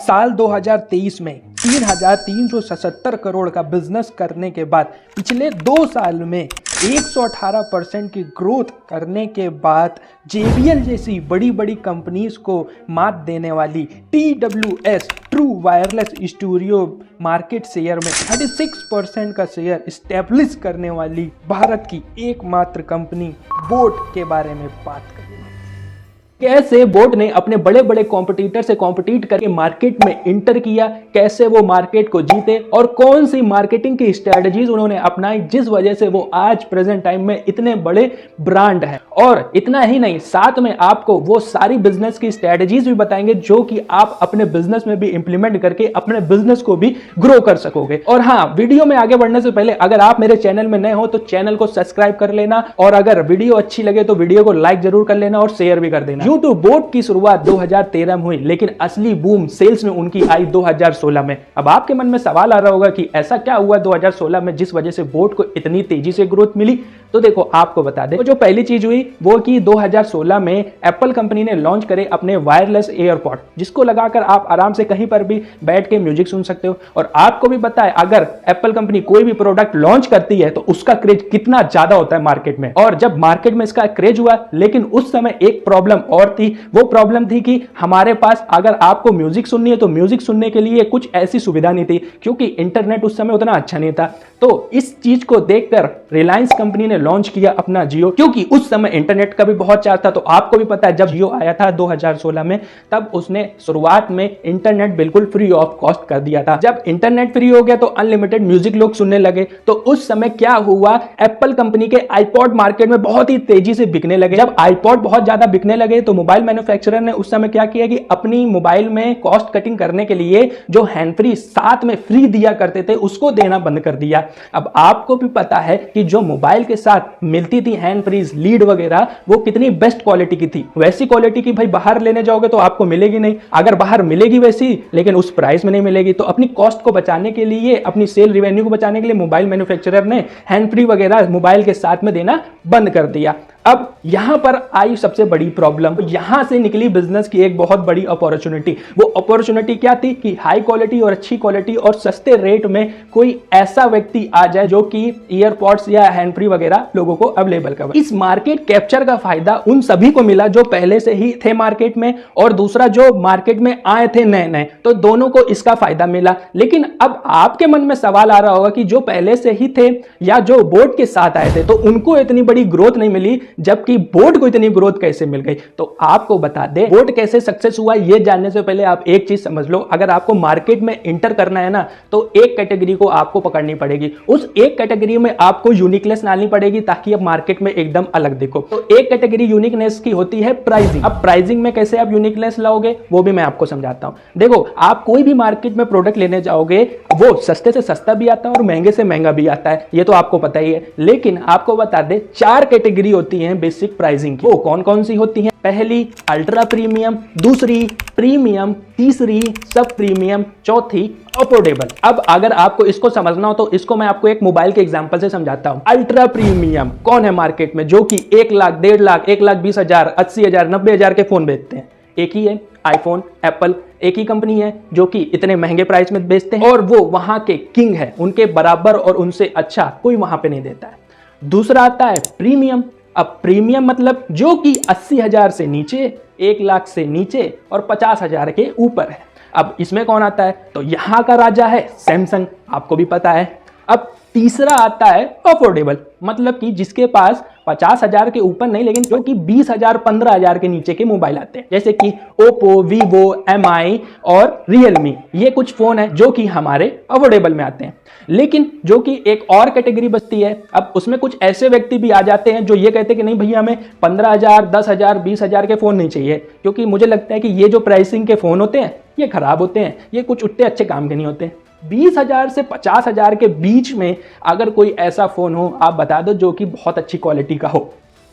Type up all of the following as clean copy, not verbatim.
साल 2023 में 3,377 करोड़ का बिजनेस करने के बाद पिछले 2 साल में 118% की ग्रोथ करने के बाद JBL जैसी बड़ी बड़ी कंपनीज को मात देने वाली TWS true wireless studio market share में 36% का शेयर स्टैब्लिश करने वाली भारत की एकमात्र कंपनी बोट के बारे में बात करेंगे। कैसे बोट ने अपने बड़े बड़े कॉम्पिटिटर से कॉम्पिटिट करके मार्केट में इंटर किया, कैसे वो मार्केट को जीते और कौन सी मार्केटिंग की स्ट्रेटजीज उन्होंने अपनाई जिस वजह से वो आज प्रेजेंट टाइम में इतने बड़े ब्रांड हैं। और इतना ही नहीं, साथ में आपको वो सारी बिजनेस की स्ट्रेटजीज भी बताएंगे जो कि आप अपने बिजनेस में भी इंप्लीमेंट करके अपने बिजनेस को भी ग्रो कर सकोगे। और हाँ, वीडियो में आगे बढ़ने से पहले अगर आप मेरे चैनल में नए हो तो चैनल को सब्सक्राइब कर लेना और अगर वीडियो अच्छी लगे तो वीडियो को लाइक जरूर कर लेना और शेयर भी कर देना। यूट्यूब बोट की शुरुआत 2013 में हुई, लेकिन असली बूम सेल्स में उनकी आई 2016 में। अब आपके मन में सवाल आ रहा होगा कि ऐसा क्या हुआ 2016 में जिस वजह से बोट को इतनी तेजी से ग्रोथ मिली। तो देखो आपको बता दें, तो जो पहली चीज हुई वो कि 2016 में एप्पल कंपनी ने लॉन्च करे अपने वायरलेस एयरपॉड, जिसको लगाकर आप आराम से कहीं पर भी बैठ के म्यूजिक सुन सकते हो। और आपको भी पता है अगर एप्पल कंपनी कोई भी प्रोडक्ट लॉन्च करती है तो उसका क्रेज कितना ज्यादा होता है मार्केट में। और जब मार्केट में इसका क्रेज हुआ, लेकिन उस समय एक प्रॉब्लम और थी। वो प्रॉब्लम थी कि हमारे पास अगर आपको म्यूजिक सुननी है तो म्यूजिक सुनने के लिए कुछ ऐसी सुविधा नहीं थी, क्योंकि इंटरनेट उस समय उतना अच्छा नहीं था। तो इस चीज को देखकर रिलायंस कंपनी ने लॉन्च किया अपना जियो, क्योंकि उस समय इंटरनेट का भी बहुत चार्ज था। तो आपको भी पता है जब जियो आया था 2016 में, तब उसने शुरुआत में इंटरनेट बिल्कुल फ्री ऑफ कॉस्ट कर दिया था। जब इंटरनेट फ्री हो गया तो अनलिमिटेड म्यूजिक लोग सुनने लगे। तो उस समय क्या हुआ, एप्पल कंपनी के आईपॉड मार्केट में बहुत ही तेजी से बिकने लगे। जब आईपॉड बहुत ज्यादा बिकने लगे तो मोबाइल मैन्युफैक्चरर ने उस समय क्या किया कि अपनी मोबाइल में कॉस्ट कटिंग करने के लिए जो हैंड फ्री साथ में फ्री दिया करते थे उसको देना बंद कर दिया। अब आपको भी पता है कि जो मोबाइल के साथ मिलती थी हैंड फ्रीज लीड वगैरह, वो कितनी बेस्ट क्वालिटी की थी। वैसी क्वालिटी की भाई बाहर लेने जाओगे तो आपको मिलेगी नहीं। अगर बाहर मिलेगी वैसी, लेकिन उस प्राइस में नहीं मिलेगी। तो अपनी कॉस्ट को बचाने के लिए, अपनी सेल रिवेन्यू को बचाने के लिए मोबाइल मैन्युफैक्चरर ने हैंड फ्री वगैरह मोबाइल के साथ में देना बंद कर दिया। अब यहां पर आई सबसे बड़ी प्रॉब्लम। यहां से निकली बिजनेस की एक बहुत बड़ी अपॉर्चुनिटी। वो अपॉर्चुनिटी क्या थी कि हाई क्वालिटी और अच्छी क्वालिटी और सस्ते रेट में कोई ऐसा व्यक्ति आ जाए जो कि ईयरपॉड्स या हैंड फ्री वगैरह लोगों को अवेलेबल कराए। इस मार्केट कैप्चर का फायदा उन सभी को मिला जो पहले से ही थे मार्केट में, और दूसरा जो मार्केट में आए थे नए नए, तो दोनों को इसका फायदा मिला। लेकिन अब आपके मन में सवाल आ रहा होगा कि जो पहले से ही थे या जो बोट के साथ आए थे तो उनको इतनी बड़ी ग्रोथ नहीं मिली, जबकि बोट को इतनी ग्रोथ कैसे मिल गई। तो आपको बता दें बोट कैसे सक्सेस हुआ, ये जानने से पहले आप एक चीज समझ लो। अगर आपको मार्केट में इंटर करना है ना, तो एक कैटेगरी को आपको पकड़नी पड़ेगी। उस एक कैटेगरी में आपको यूनिकनेस लानी पड़ेगी ताकि आप मार्केट में एकदम अलग दिखो। तो एक कैटेगरी यूनिकनेस की होती है प्राइसिंग। अब प्राइसिंग में कैसे आप यूनिकनेस लाओगे वो भी मैं आपको समझाता हूं। देखो, आप कोई भी मार्केट में प्रोडक्ट लेने जाओगे, वो सस्ते से सस्ता भी आता है और महंगे से महंगा भी आता है, ये तो आपको पता ही है। लेकिन आपको बता दें 4 कैटेगरी होती है बेसिक प्राइसिंग की। वो कौन कौन सी होती हैं? पहली अल्ट्रा प्रीमियम, दूसरी प्रीमियम, तीसरी सब प्रीमियम, चौथी अफोर्डेबल। अब अगर आपको इसको समझना हो तो इसको मैं आपको एक मोबाइल के एग्जांपल से समझाता हूं। अल्ट्रा प्रीमियम कौन है मार्केट में जो कि 1 लाख, 1.5 लाख, 1,20,000, 80,000, 90,000 के फोन बेचते हैं? एक ही है, आईफोन, एप्पल। एक ही कंपनी है जो कि इतने महंगे प्राइस में बेचते हैं और वो वहां के किंग है। उनके बराबर और उनसे अच्छा कोई वहां पे नहीं देता है। दूसरा आता है प्रीमियम। अब प्रीमियम मतलब जो कि 80,000 से नीचे, 1 लाख से नीचे और 50,000 के ऊपर है। अब इसमें कौन आता है? तो यहां का राजा है सैमसंग, आपको भी पता है। अब तीसरा आता है अफोर्डेबल, मतलब कि जिसके पास 50,000 के ऊपर नहीं, लेकिन जो कि 20,000, 15,000 के नीचे के मोबाइल आते हैं, जैसे कि ओप्पो, वीवो, एमआई और रियलमी। ये कुछ फोन है जो कि हमारे अफोर्डेबल में आते हैं। लेकिन जो कि एक और कैटेगरी बचती है, अब उसमें कुछ ऐसे व्यक्ति भी आ जाते हैं जो ये कहते हैं कि नहीं भैया हमें 15,000, 10,000, 20,000 के फोन नहीं चाहिए, क्योंकि मुझे लगता है कि ये जो प्राइसिंग के फोन होते हैं ये खराब होते हैं, ये कुछ उतने अच्छे काम के नहीं होते। 20,000 से 50,000 के बीच में अगर कोई ऐसा फोन हो, आप बता दो, जो कि बहुत अच्छी क्वालिटी का हो।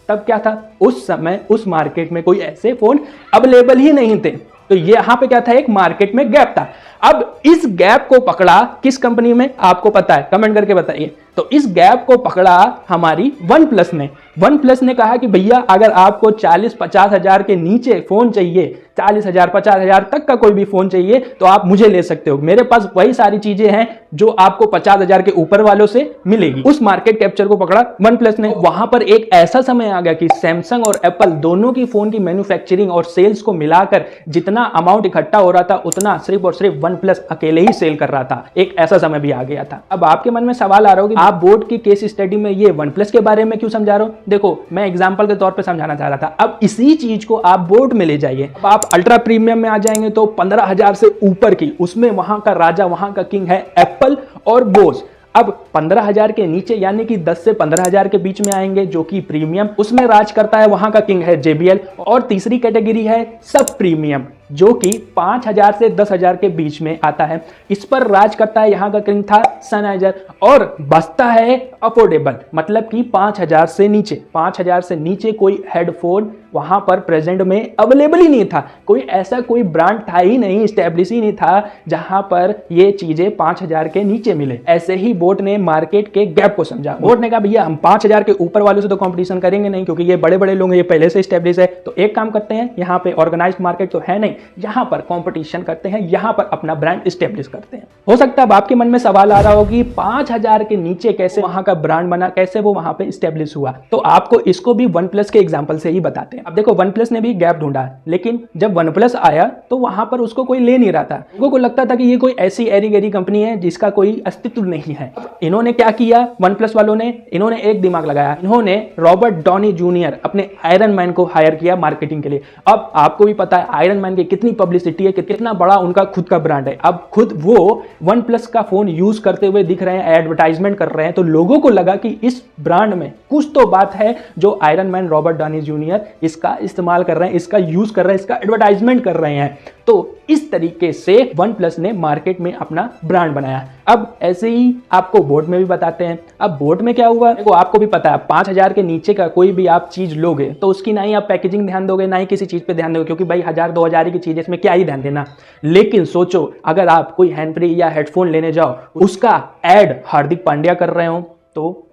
तब क्या था, उस समय उस मार्केट में कोई ऐसे फोन अवेलेबल ही नहीं थे। तो ये यहां पे क्या था, एक मार्केट में गैप था। अब इस गैप को पकड़ा किस कंपनी में, आपको पता है? कमेंट करके बताइए। तो तो इस गैप को पकड़ा हमारी वन प्लस ने। वन प्लस ने कहा कि भैया अगर आपको 40-50 हजार के नीचे फोन चाहिए, 40,000 50,000 तक का कोई भी फोन चाहिए तो आप मुझे ले सकते हो, मेरे पास वही सारी चीजें हैं जो आपको 50,000 के ऊपर वालों से मिलेगी। उस मार्केट कैप्चर को पकड़ा वन प्लस ने। वहां पर एक ऐसा समय आ गया कि सैमसंग और एप्पल दोनों की फोन की मैन्युफैक्चरिंग और सेल्स को मिलाकर जितना अमाउंट इकट्ठा हो रहा था उतना सिर्फ और सिर्फ वन प्लस अकेले ही सेल कर रहा था। एक ऐसा समय भी आ गया था। अब आपके मन में सवाल आ रहा हो कि आप बोर्ड की केस स्टडी में ये वन प्लस के बारे में क्यों समझा रहे हो? देखो मैं एग्जांपल के तौर पे समझाना चाह रहा था। अब इसी चीज को आप बोर्ड में ले जाइए। अब आप अल्ट्रा प्रीमियम में आ जाएंगे तो 15,000 से ऊपर की, उसमें वहां का राजा वहां का किंग है एप्पल और बोस। अब 15,000 के नीचे यानी कि 10 से 15,000 के बीच में आएंगे जो कि प्रीमियम, उसमें राज करता है वहां का किंग है JBL। और तीसरी कैटेगरी है सब प्रीमियम जो कि 5,000 से 10,000 के बीच में आता है। इस पर राज करता है यहाँ का किंग था सनराइजर। और बचता है अफोर्डेबल, मतलब कि 5,000 से नीचे। 5,000 से नीचे कोई हेडफोन वहां पर प्रेजेंट में अवेलेबल ही नहीं था। कोई ब्रांड था ही नहीं, स्टैब्लिश ही नहीं था जहां पर ये चीजें 5,000 के नीचे मिले। ऐसे ही बोट ने मार्केट के गैप को समझा। बोट ने कहा भैया हम 5,000 के ऊपर वालों से तो कंपटीशन करेंगे नहीं क्योंकि ये बड़े बड़े लोग हैं, ये पहले से स्टैब्लिश है। तो एक काम करते हैं, यहाँ पे ऑर्गेनाइज्ड मार्केट तो है नहीं, यहां पर कंपटीशन करते हैं, यहां पर अपना ब्रांड स्टैब्लिश करते हैं। हो सकता है अब आपके मन में सवाल आ रहा हो कि 5,000 के नीचे कैसे वहां का ब्रांड बना, कैसे वो वहां पे स्टैब्लिश हुआ। तो आपको इसको भी वन प्लस के एग्जांपल से ही बताते हैं। अब देखो वन प्लस ने भी गैप ढूंढा, लेकिन जब वन प्लस आया तो वहां पर उसको कोई ले नहीं रहा था। लोगों को लगता था कि ये कोई ऐसी एरी गैरी कंपनी है जिसका कोई अस्तित्व नहीं है। इन्होंने क्या किया, वन प्लस वालों ने, इन्होंने एक दिमाग लगाया। इन्होंने रॉबर्ट डॉनी जूनियर अपने आयरन मैन को हायर किया मार्केटिंग के लिए। अब आपको भी पता है आयरन मैन की कितनी पब्लिसिटी है, कितना बड़ा उनका खुद का ब्रांड है। अब खुद वो वन प्लस का फोन यूज करते हुए दिख रहे हैं, एडवर्टाइजमेंट कर रहे हैं, तो लोगों को लगा कि इस ब्रांड में कुछ तो बात है जो iron man Robert Downey junior इसका इस्तेमाल कर रहे हैं, इसका यूज कर रहे हैं, इसका एडवर्टाइजमेंट कर रहे हैं। तो इस तरीके से वन प्लस ने मार्केट में अपना ब्रांड बनाया। अब ऐसे ही आपको बोट में भी बताते हैं। अब बोट में क्या हुआ, देखो आपको भी पता है 5,000 के नीचे का कोई भी आप चीज लोगे तो उसकी ना ही आप पैकेजिंग ध्यान दोगे, ना ही किसी चीज पे ध्यान दोगे, क्योंकि भाई 1,000-2,000 की चीज है, इसमें क्या ही ध्यान देना। लेकिन सोचो अगर आप कोई हैंड फ्री या हेडफोन लेने जाओ, उसका एड हार्दिक पांड्या कर रहे हो तो,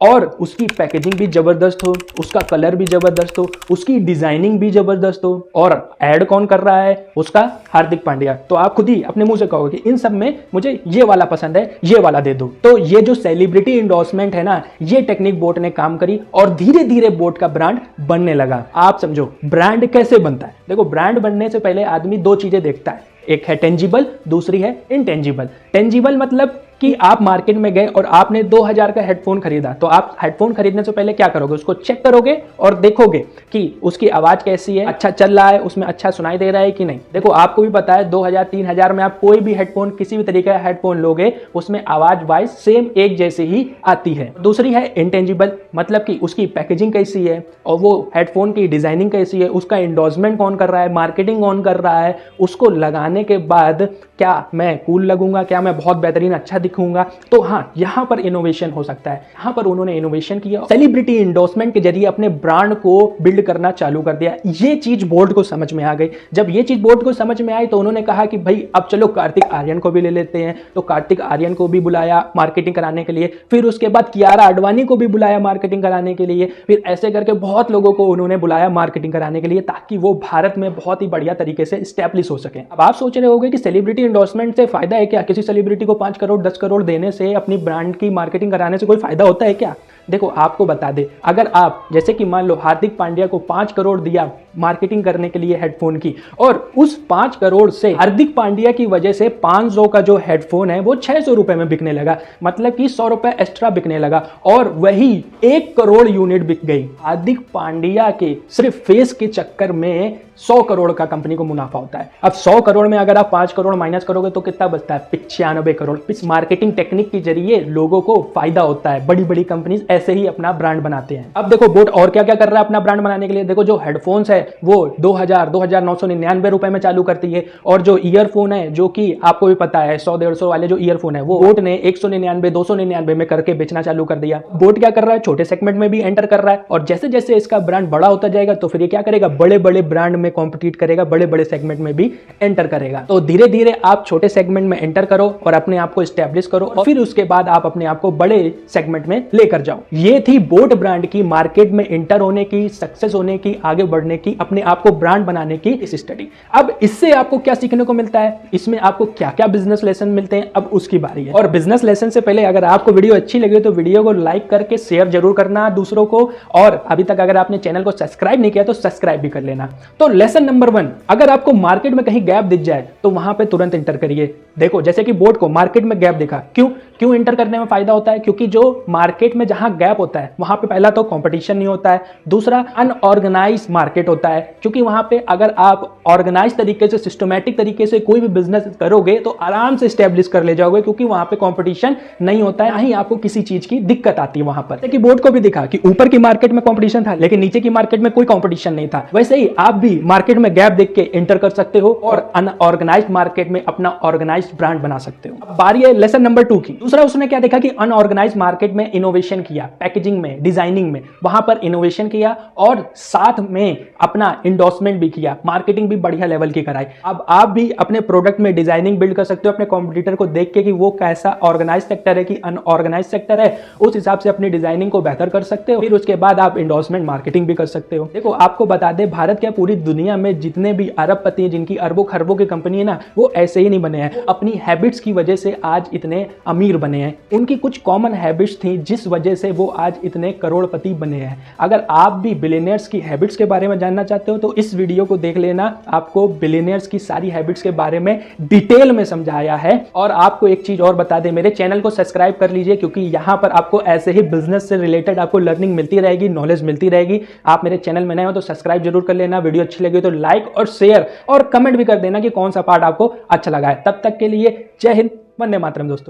और उसकी पैकेजिंग भी जबरदस्त हो, उसका कलर भी जबरदस्त हो, उसकी डिजाइनिंग भी जबरदस्त हो, और ऐड कौन कर रहा है, उसका हार्दिक पांड्या, तो आप खुद ही अपने मुंह से कहोगे कि इन सब में मुझे ये वाला पसंद है, ये वाला दे दो। तो ये जो सेलिब्रिटी इंडोर्समेंट है ना, ये टेक्निक बोट ने काम करी और धीरे धीरे बोट का ब्रांड बनने लगा। आप समझो ब्रांड कैसे बनता है। देखो ब्रांड बनने से पहले आदमी दो चीजें देखता है, एक है टेंजिबल, दूसरी है इनटेंजिबल। टेंजिबल मतलब कि आप मार्केट में गए और आपने 2,000 का हेडफोन खरीदा, तो आप हेडफोन खरीदने से पहले क्या करोगे, उसको चेक करोगे और देखोगे कि उसकी आवाज कैसी है, अच्छा चल रहा है, उसमें अच्छा सुनाई दे रहा है कि नहीं। देखो आपको भी पता है 2,000-3,000 में आप कोई भी हेडफोन, किसी भी तरीके का हेडफोन लोगे उसमें आवाज वाइज सेम एक जैसी ही आती है। दूसरी है इंटेंजिबल, मतलब कि उसकी पैकेजिंग कैसी है और वो हेडफोन की डिजाइनिंग कैसी है, उसका इंडोर्समेंट कौन कर रहा है, मार्केटिंग कौन कर रहा है, उसको लगाने के बाद क्या मैं कूल लगूंगा, क्या मैं बहुत बेहतरीन अच्छा दिखूंगा। तो हाँ, यहां पर इनोवेशन हो सकता है। यहां पर उन्होंने इनोवेशन किया, सेलिब्रिटी इंडोर्समेंट के जरिए अपने ब्रांड को बिल्ड करना चालू कर दिया। ये चीज बोर्ड को समझ में आ गई। जब ये चीज बोर्ड को समझ में आई तो उन्होंने कहा कि भाई अब चलो कार्तिक आर्यन को भी ले लेते हैं। तो कार्तिक आर्यन को भी बुलाया मार्केटिंग कराने के लिए, फिर उसके बाद कियारा आडवाणी को भी बुलाया मार्केटिंग कराने के लिए, फिर ऐसे करके बहुत लोगों को उन्होंने बुलाया मार्केटिंग कराने के लिए, ताकि वो भारत में बहुत ही बढ़िया तरीके से स्टैब्लिश हो सके। अब आप सोच रहे होंगे कि सेलिब्रिटी इंडोर्समेंट से फायदा है क्या, किसी सेलिब्रिटी को 5 करोड़ 10 करोड़ देने से, अपनी ब्रांड की मार्केटिंग कराने से कोई फायदा होता है क्या। देखो आपको बता दे, अगर आप जैसे कि मान लो हार्दिक पांड्या को 5 करोड़ दिया मार्केटिंग करने के लिए हेडफोन की, और उस 5 करोड़ से हार्दिक पांड्या की वजह से 500 का जो हेडफोन है वो 600 रुपए में बिकने लगा, मतलब कि 100 रुपए एक्स्ट्रा बिकने लगा, और वही 1 करोड़ यूनिट बिक गई। हार्दिक पांड्या के सिर्फ फेस के चक्कर में 100 करोड़ का कंपनी को मुनाफा होता है। अब 100 करोड़ में अगर आप 5 करोड़ माइनस करोगे तो कितना बचता है, 95 करोड़। इस मार्केटिंग टेक्निक के जरिए लोगों को फायदा होता है। बड़ी बड़ी कंपनीज ऐसे ही अपना ब्रांड बनाते हैं। अब देखो बोट और क्या क्या कर रहा है अपना ब्रांड बनाने के लिए। देखो जो हेडफोन्स है वो 2,999 रुपए में चालू करती है, और जो ईयरफोन है जो कि आपको भी पता है 100-150 वाले जो ईयरफोन है वो बोट ने 199-299 में करके बेचना चालू कर दिया। बोट क्या कर रहा है, छोटे सेगमेंट में भी एंटर कर रहा है, और जैसे जैसे इसका ब्रांड बड़ा होता जाएगा तो फिर ये क्या करेगा, बड़े बड़े ब्रांड में में कॉम्पिटिट करेगा, बड़े बड़े सेगमेंट में भी एंटर करेगा। तो धीरे धीरे आप छोटे सेगमेंट में एंटर करो और अपने आप को स्टैब्लिश करो और फिर उसके बाद आप अपने आप को बड़े सेगमेंट में लेकर जाओ। ये थी बोट ब्रांड की मार्केट में एंटर होने की, सक्सेस होने की, आगे बढ़ने की, अपने आप को ब्रांड बनाने की इस स्टडी। अब इससे आपको क्या सीखने को मिलता है, इसमें आपको क्या क्या बिजनेस लेसन मिलते हैं, अब उसकी बारी है। और बिजनेस लेसन से पहले अगर आपको वीडियो अच्छी लगे तो वीडियो को लाइक करके शेयर जरूर करना दूसरों को, और अभी तक अगर आपने चैनल को सब्सक्राइब नहीं किया तो सब्सक्राइब भी कर लेना। तो लेसन नंबर 1, अगर आपको मार्केट में कहीं गैप दिख जाए तो वहां पे तुरंत एंटर करिए। देखो जैसे कि बोट को मार्केट में गैप दिखा, क्यों एंटर करने में फायदा होता है, क्योंकि जो मार्केट में जहां गैप होता है वहां पे पहला तो कंपटीशन नहीं होता है, दूसरा अनऑर्गेनाइज मार्केट होता है, क्योंकि वहां पे अगर आप ऑर्गेनाइज तरीके से, सिस्टमैटिक तरीके से कोई भी बिजनेस करोगे तो आराम से स्टैब्लिश कर ले जाओगे, क्योंकि वहां पे कंपटीशन नहीं होता है, ही आपको किसी चीज की दिक्कत आती है वहां पर। जैसे कि बोट को भी दिखा कि ऊपर की मार्केट में कंपटीशन था लेकिन नीचे की मार्केट में कोई कंपटीशन नहीं था, वैसे ही आप भी मार्केट में गैप देख के एंटर कर सकते हो और अनऑर्गेनाइज्ड मार्केट में अपना ऑर्गेनाइज्ड ब्रांड बना सकते हो। अब बारी है लेसन नंबर 2 की। दूसरा उसने क्या देखा कि अनऑर्गेनाइज्ड मार्केट में इनोवेशन किया, पैकेजिंग में, डिजाइनिंग में, वहां पर इनोवेशन किया और साथ में अपना इंडोर्समेंट भी किया, मार्केटिंग भी बढ़िया लेवल की कराई। अब आप भी अपने प्रोडक्ट में डिजाइनिंग बिल्ड कर सकते हो अपने कॉम्पिटिटर को देख के कि वो कैसा ऑर्गेनाइज सेक्टर है कि अनऑर्गेनाइज सेक्टर है, उस हिसाब से अपनी डिजाइनिंग को बेहतर कर सकते हो। फिर उसके बाद आप इंडोर्समेंट मार्केटिंग भी कर सकते हो। देखो आपको बता दें, भारत क्या पूरी दुनिया में जितने भी अरबपति हैं, जिनकी अरबों खरबों की कंपनी है ना, वो ऐसे ही नहीं बने हैं, अपनी हैबिट्स की वजह से आज इतने अमीर बने हैं। उनकी कुछ कॉमन हैबिट्स थी जिस वजह से वो आज इतने करोड़पति बने हैं। अगर आप भी बिलियनियर्स की हैबिट्स के बारे में जानना चाहते हो तो इस वीडियो को देख लेना, आपको बिलियनियर्स की सारी हैबिट्स के बारे में डिटेल में समझाया है। और आपको एक चीज और बता दें, मेरे चैनल को सब्सक्राइब कर लीजिए, क्योंकि यहां पर आपको ऐसे ही बिजनेस से रिलेटेड आपको लर्निंग मिलती रहेगी, नॉलेज मिलती रहेगी। आप मेरे चैनल में नए हो तो सब्सक्राइब जरूर कर लेना, वीडियो अच्छी लगी तो लाइक और शेयर और कमेंट भी कर देना कि कौन सा पार्ट आपको अच्छा लगा है। तब तक के लिए जय हिंद, वंदे मातरम दोस्तों।